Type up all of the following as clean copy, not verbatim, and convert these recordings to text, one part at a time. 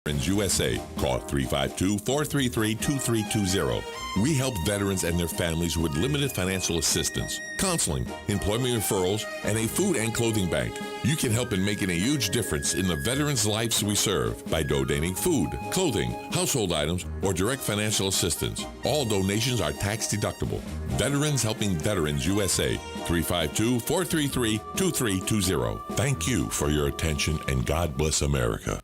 Veterans USA. Call 352-433-2320. We help veterans and their families with limited financial assistance, counseling, employment referrals, and a food and clothing bank. You can help in making a huge difference in the veterans' lives we serve by donating food, clothing, household items, or direct financial assistance. All donations are tax deductible. Veterans Helping Veterans USA. 352-433-2320. Thank you for your attention, and God bless America.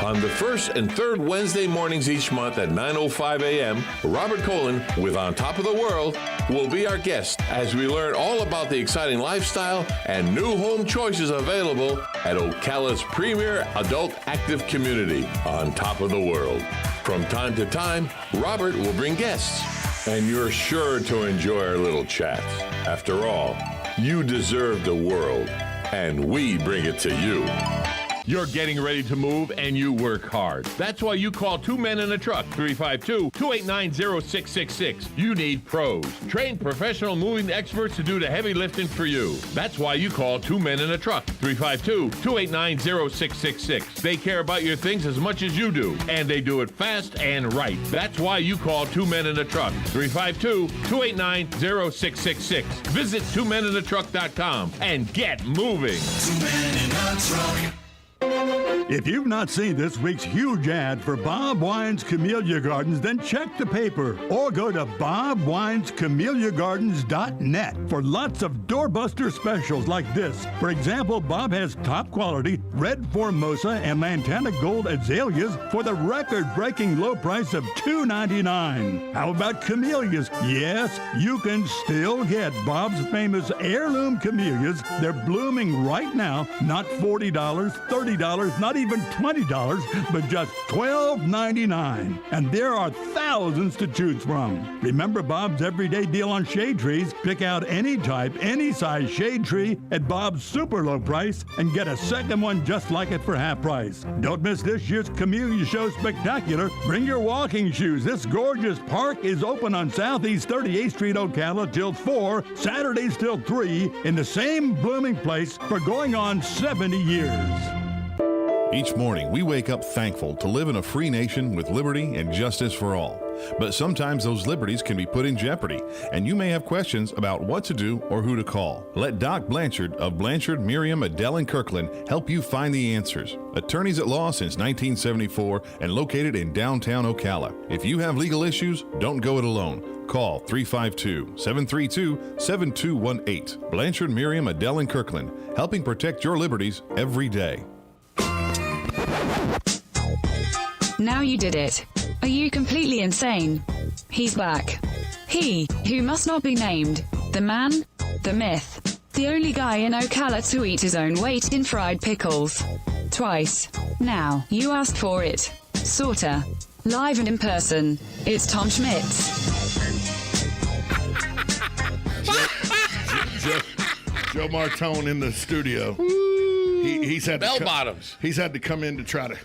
On the first and third Wednesday mornings each month at 9:05 a.m., Robert Colin with On Top of the World will be our guest as we learn all about the exciting lifestyle and new home choices available at Ocala's premier adult active community, On Top of the World. From time to time, Robert will bring guests, and you're sure to enjoy our little chats. After all, you deserve the world, and we bring it to you. You're getting ready to move and you work hard. That's why you call Two Men in a Truck, 352-289-0666. You need pros. Trained professional moving experts to do the heavy lifting for you. That's why you call Two Men in a Truck, 352-289-0666. They care about your things as much as you do, and they do it fast and right. That's why you call Two Men in a Truck, 352-289-0666. Visit twomeninatruck.com and get moving. Two Men in a Truck. If you've not seen this week's huge ad for Bob Wine's Camellia Gardens, then check the paper or go to bobwinescamelliagardens.net for lots of doorbuster specials like this. For example, Bob has top quality red Formosa and Lantana Gold azaleas for the record-breaking low price of $2.99. How about camellias? Yes, you can still get Bob's famous heirloom camellias. They're blooming right now, not $40, $30, not even $20, but just $12.99. And there are thousands to choose from. Remember Bob's everyday deal on shade trees? Pick out any type, any size shade tree at Bob's super low price and get a second one just like it for half price. Don't miss this year's Camellia Show Spectacular. Bring your walking shoes. This gorgeous park is open on Southeast 38th Street, Ocala till 4, Saturdays till 3, in the same blooming place for going on 70 years. Each morning, we wake up thankful to live in a free nation with liberty and justice for all. But sometimes those liberties can be put in jeopardy, and you may have questions about what to do or who to call. Let Doc Blanchard of Blanchard, Miriam, Adele, and Kirkland help you find the answers. Attorneys at law since 1974 and located in downtown Ocala. If you have legal issues, don't go it alone. Call 352-732-7218. Blanchard, Miriam, Adele, and Kirkland, helping protect your liberties every day. Now you did it. Are you completely insane? He's back. He, who must not be named. The man, the myth. The only guy in Ocala to eat his own weight in fried pickles. Twice. Now, you asked for it. Sorta. Live and in person. It's Tom Schmitz. Joe Martone in the studio. He's had bell bottoms. He's had to come in to try to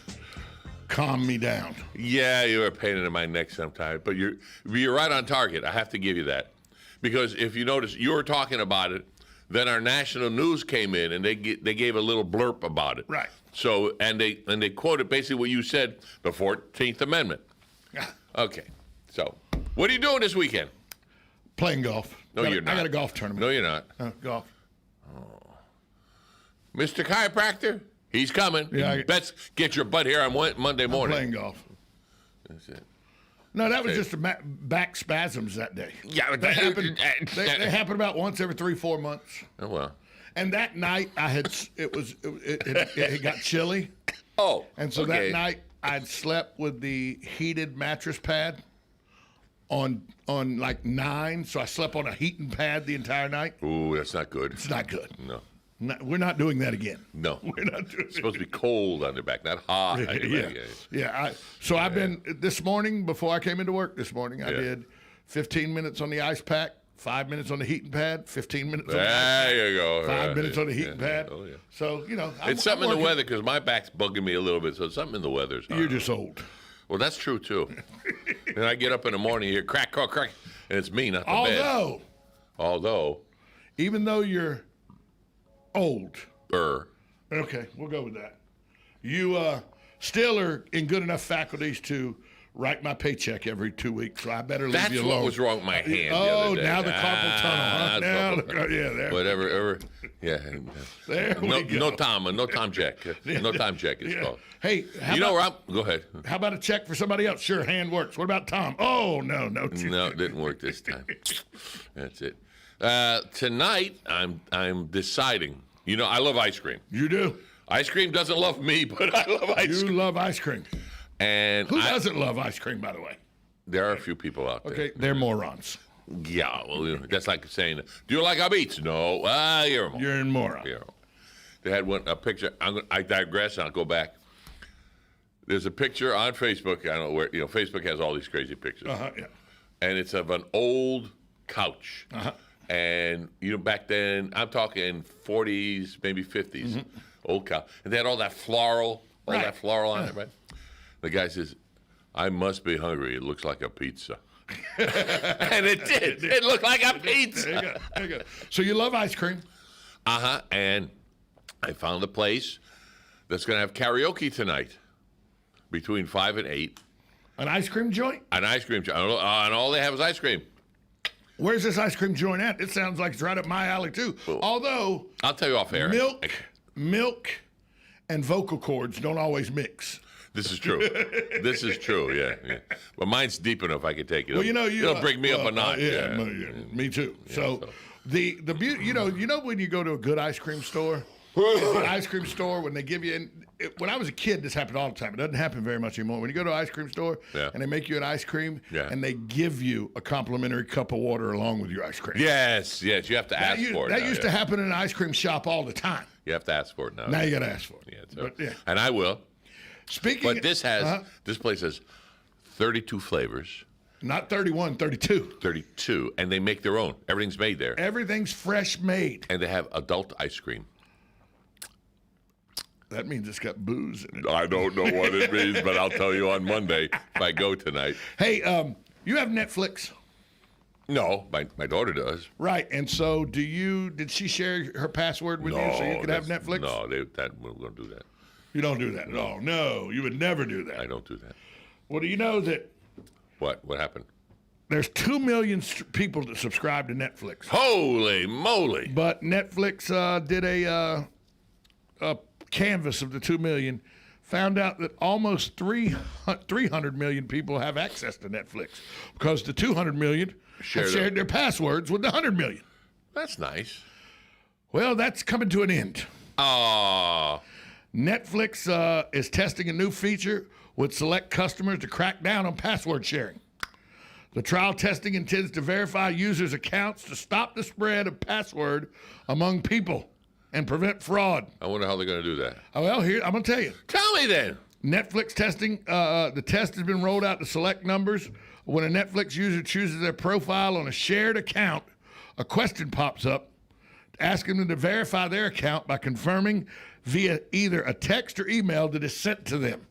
calm me down. Yeah, you're a pain in my neck sometimes, but you're right on target. I have to give you that, because if you notice, you were talking about it, then our national news came in and they gave a little blurb about it. Right. So and they quoted basically what you said, the 14th Amendment. Okay. So what are you doing this weekend? Playing golf. No, you're not. I got a golf tournament. No, you're not. Golf. Mr. Chiropractor, he's coming. Yeah, Let's get your butt here on Monday morning. Playing golf. That's it. No, that was just back spasms that day. Yeah, they happen. They happen about once every 3-4 months. Oh well. And that night it got chilly. Oh. And so okay. that night I'd slept with the heated mattress pad on like 9. So I slept on a heating pad the entire night. Ooh, that's not good. It's not good. No. We're not doing that again. No. We're not doing it. It's supposed to be cold on their back, not hot. I've been, this morning, before I came into work this morning, I did 15 minutes on the ice pack, 5 minutes on the heating pad, 15 minutes on the ice pack. There you go. 5 minutes on the heating pad. Oh, yeah. So, it's something in the weather, because my back's bugging me a little bit, so it's something in the weather. You're just old. Well, that's true, too. And I get up in the morning, you hear crack, crack, crack, and it's me, not the bed. Although. Even though you're old. Okay, we'll go with that. You still are in good enough faculties to write my paycheck every 2 weeks, so I better leave That's you alone. what was wrong with my hand. Oh, the other day. now the carpal tunnel. Huh? Now, there. Whatever. Yeah. There we go. No time check. No time check. It's called. Hey, Go ahead. How about a check for somebody else? Sure, hand works. What about Tom? Oh, no. No, it didn't work this time. That's it. Tonight, I'm deciding. I love ice cream. You do? Ice cream doesn't love me, but I love ice cream. You love ice cream. And who doesn't love ice cream, by the way? There are a few people out there. Okay, they're morons. Yeah, well, that's like saying, "Do you like our beats?" No, you're a moron. You're a moron. They had a picture. I digress. I'll go back. There's a picture on Facebook. I don't know where. Facebook has all these crazy pictures. Yeah. And it's of an old couch. And back then, I'm talking 40s, maybe 50s, old couch, and they had all that floral on it, right? The guy says, "I must be hungry. It looks like a pizza." And it did. It looked like a pizza. There you go. So you love ice cream? And I found a place that's going to have karaoke tonight between 5 and 8. An ice cream joint? An ice cream joint. And all they have is ice cream. Where's this ice cream joint at? It sounds like it's right up my alley, too. Although, I'll tell you off air. Milk and vocal cords don't always mix. This is true. Yeah. Well, mine's deep enough I can take it. Well, it'll bring me up a notch. Me too. So the beauty, when you go to a good ice cream store, when they give you, when I was a kid, this happened all the time. It doesn't happen very much anymore. When you go to an ice cream store and they make you an ice cream and they give you a complimentary cup of water along with your ice cream. Yes, you have to ask for it. That used to happen in an ice cream shop all the time. You have to ask for it now. Now you got to ask for it. And I will. But this place has 32 flavors. Not 31, 32. 32, and they make their own. Everything's made there. Everything's fresh made. And they have adult ice cream. That means it's got booze in it. I don't know what it means, but I'll tell you on Monday if I go tonight. Hey, you have Netflix? No, my daughter does. Right, and so did she share her password with you so you could have Netflix? No, we're going to do that. You don't do that at all. No, you would never do that. I don't do that. Well, do you know that? What happened? There's 2 million people that subscribe to Netflix. Holy moly! But Netflix did a canvas of the 2 million, found out that almost 300 million people have access to Netflix because the 200 million have shared their passwords with the 100 million. That's nice. Well, that's coming to an end. Netflix is testing a new feature with select customers to crack down on password sharing. The trial testing intends to verify users' accounts to stop the spread of password among people and prevent fraud. I wonder how they're going to do that. Well, here, I'm going to tell you. Tell me then. Netflix testing, the test has been rolled out to select numbers. When a Netflix user chooses their profile on a shared account, a question pops up asking them to verify their account by confirming via either a text or email that is sent to them.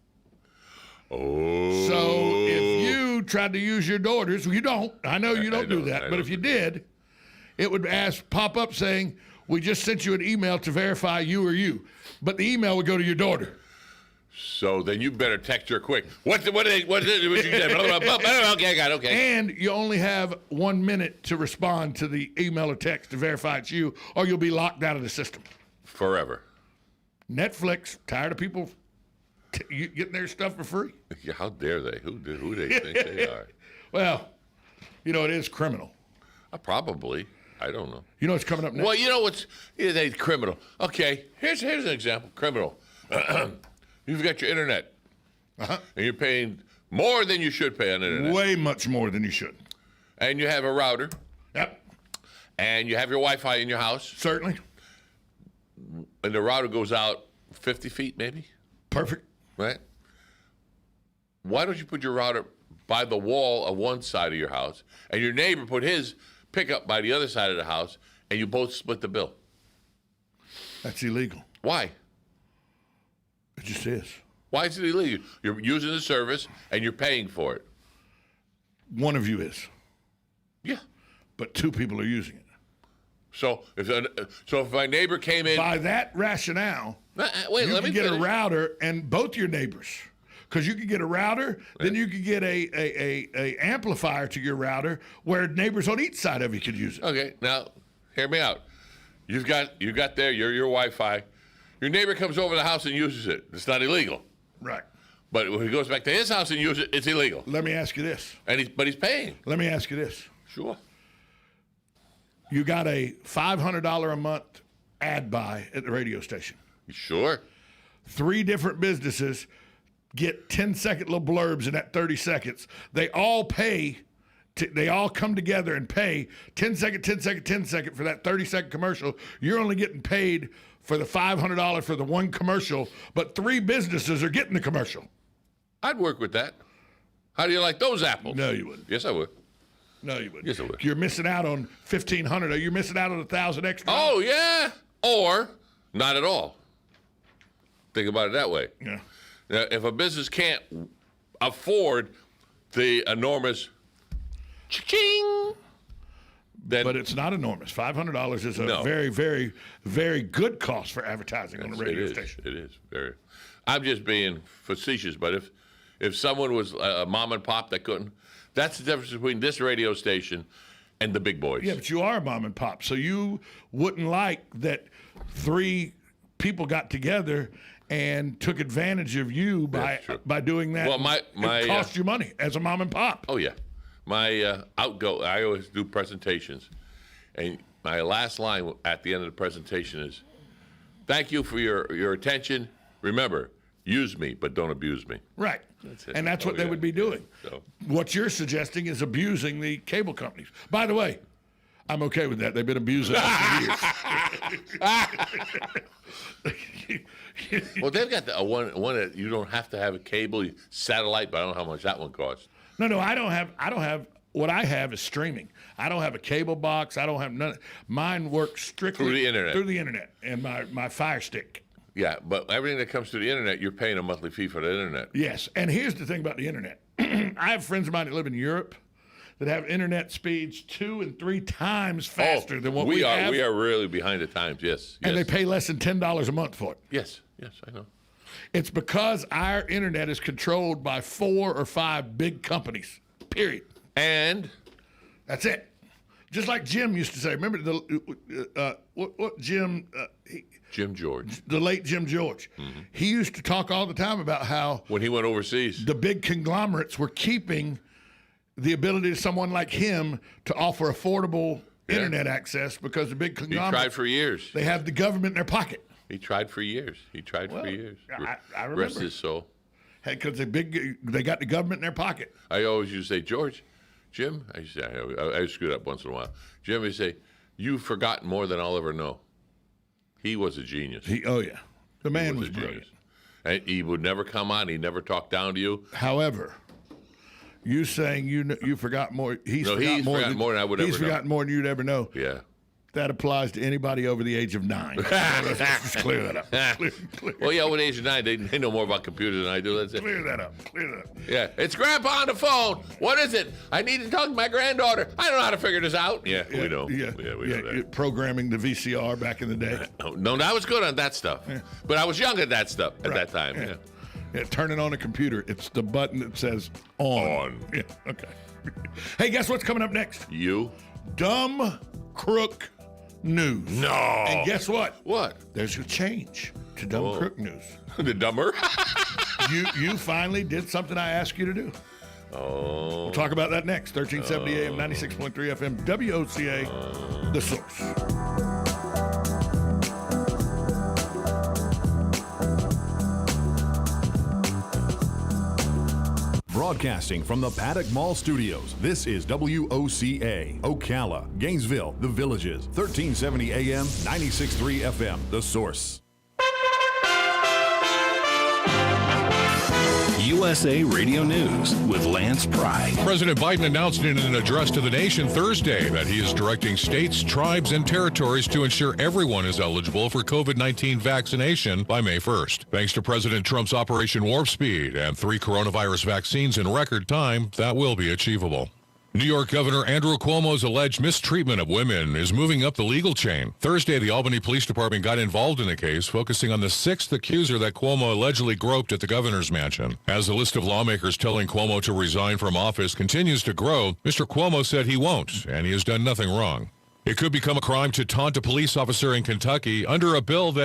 Oh. So if you tried to use your daughter's, you don't. I know you don't do that. But if you did, it would pop up saying, "We just sent you an email to verify you or you." But the email would go to your daughter. So then you better text her quick. What you said? Okay, I got it. Okay. And you only have 1 minute to respond to the email or text to verify it's you, or you'll be locked out of the system. Forever. Netflix, tired of people getting their stuff for free? Yeah, how dare they? Who do they think they are? Well, it is criminal. Probably. I don't know. You know what's coming up next? Well, they criminal. Okay, here's an example. Criminal. You've got your internet, and you're paying more than you should pay on internet. Way much more than you should. And you have a router. Yep. And you have your Wi-Fi in your house. Certainly. And the router goes out 50 feet, maybe. Perfect. Right? Why don't you put your router by the wall of one side of your house, and your neighbor put his pickup by the other side of the house, and you both split the bill? That's illegal. Why? It just is. Why is it illegal? You're using the service, and you're paying for it. One of you is. Yeah. But 2 people are using it. So if my neighbor came in, by that rationale, wait, you let me can get finish. a router and both your neighbors. Because you could get a router, then you could get a amplifier to your router where neighbors on each side of you could use it. Okay, now hear me out. You got there your Wi-Fi. Your neighbor comes over the house and uses it. It's not illegal. Right. But when he goes back to his house and uses it, it's illegal. Let me ask you this. But he's paying. Let me ask you this. Sure. You got a $500 a month ad buy at the radio station. Sure. 3 different businesses get 10-second little blurbs in that 30 seconds. They all pay. They all come together and pay 10 second, 10 second, 10 second for that 30-second commercial. You're only getting paid for the $500 for the one commercial, but 3 businesses are getting the commercial. I'd work with that. How do you like those apples? No, you wouldn't. Yes, I would. No, you wouldn't. Yes, I would. You're missing out on $1,500. Or you're missing out on 1,000 extra. Oh, yeah. Or not at all. Think about it that way. Yeah. Now, if a business can't afford the enormous cha-ching, then But it's not enormous. $500 is a No. very, very, very good cost for advertising on a radio station. It is very. I'm just being facetious, but if someone was a mom and pop that couldn't, that's the difference between this radio station and the big boys. Yeah, but you are a mom and pop, so you wouldn't like that 3 people got together and took advantage of you That's true. by doing that. Well, my it cost you money as a mom and pop. Oh yeah, my I always do presentations, and my last line at the end of the presentation is, "Thank you for your attention. Remember, use me, but don't abuse me." Right. That's it. And that's what Oh, they yeah. would be doing. So- What you're suggesting is abusing the cable companies. By the way, I'm okay with that. They've been abusing us for years. Well, they've got the one that you don't have to have a cable satellite, but I don't know how much that one costs. No, I don't have. What I have is streaming. I don't have a cable box. I don't have none. Mine works strictly Through the internet. Through the internet and my Fire Stick. Yeah, but everything that comes through the internet, you're paying a monthly fee for the internet. Yes, and here's the thing about the internet. I have friends of mine that live in Europe that have internet speeds 2 and 3 times faster than what we are. have. We are really behind the times. Yes, And they yes. pay less than $10 a month for it. Yes, I know. It's because our internet is controlled by 4 or 5 big companies. Period. And That's it. Just like Jim used to say. Remember what Jim? Jim George, The late Jim George. Mm-hmm. He used to talk all the time about how when he went overseas. the big conglomerates were keeping the ability to someone like him to offer affordable internet access because the big He conglomerates, tried for years. they have the government in their pocket. He tried for years. For years. I Rest remember. his soul. Because they got the government in their pocket. I always used to say, Jim, I screwed up once in a while. Jim would say, "You've forgotten more than I'll ever know." He was a genius. The man was a brilliant. genius. And he would never come on. He never talked down to you. However, you saying you forgot more. He's forgotten more than I would ever He's know. forgotten more than you'd ever know. Yeah. That applies to anybody over the age of 9. Let's just clear that up. Clear Well, yeah, when age of 9, they know more about computers than I do. That's it. Clear that up. Yeah, it's Grandpa on the phone. What is it? I need to talk to my granddaughter. I don't know how to figure this out. Yeah, we know. Yeah, we know that. Programming the VCR back in the day. No, I was good on that stuff. But I was young at that stuff at that time. Yeah. Yeah. Turning on a computer, it's the button that says on. Yeah, okay. Hey, guess what's coming up next? You? Dumb Crook News. No. And guess what? What? There's a change to Dumb Crook News. The dumber? You finally did something I asked you to do. Oh. We'll talk about that next. 1370 AM, 96.3 FM, WOCA, The Source. Broadcasting from the Paddock Mall Studios, this is WOCA, Ocala, Gainesville, The Villages, 1370 AM, 96.3 FM, The Source. USA Radio News with Lance Pry. President Biden announced in an address to the nation Thursday that he is directing states, tribes, and territories to ensure everyone is eligible for COVID-19 vaccination by May 1st. Thanks to President Trump's Operation Warp Speed and 3 coronavirus vaccines in record time, that will be achievable. New York Governor Andrew Cuomo's alleged mistreatment of women is moving up the legal chain. Thursday, the Albany Police Department got involved in a case focusing on the sixth accuser that Cuomo allegedly groped at the governor's mansion. As the list of lawmakers telling Cuomo to resign from office continues to grow, Mr. Cuomo said he won't, and he has done nothing wrong. It could become a crime to taunt a police officer in Kentucky under a bill that